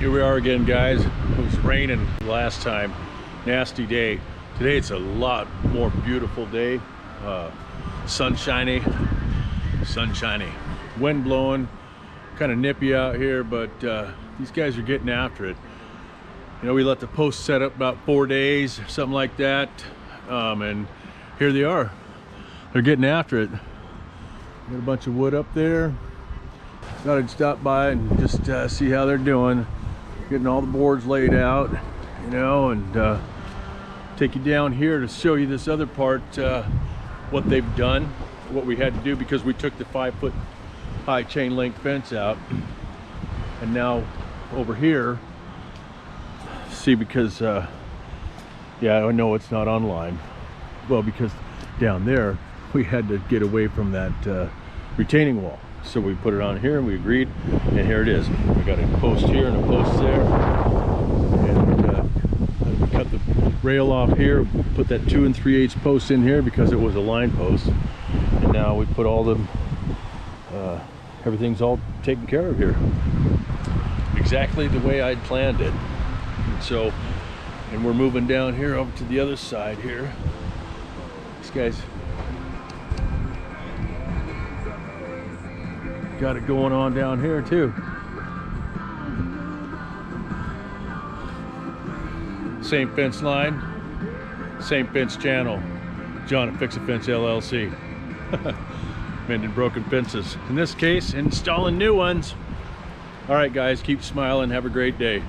Here we are again, guys. It was raining last time. Nasty day. Today it's a lot more beautiful day. Sunshiny. Wind blowing. Kind of nippy out here, but these guys are getting after it. You know, we let the post set up about 4 days, something like that, and here they are. They're getting after it. Got a bunch of wood up there. Thought I'd stop by and just see how they're doing. Getting all the boards laid out, you know, and take you down here to show you this other part, what they've done, what we had to do because we took the 5-foot high chain link fence out. And now over here, see, because yeah, I know it's not online. Well, because down there we had to get away from that retaining wall. So we put it on here and we agreed, and here it is. We got a post here and a post there, and we cut the rail off here, put that 2 3/8 post in here because it was a line post, and now we put all the everything's all taken care of here, exactly the way I'd planned it. And so, and we're moving down here over to the other side here. These guys got it going on down here too. Same fence line, same fence channel. John at Fix-A-Fence LLC. Mending broken fences. In this case, installing new ones. All right, guys, keep smiling. Have a great day.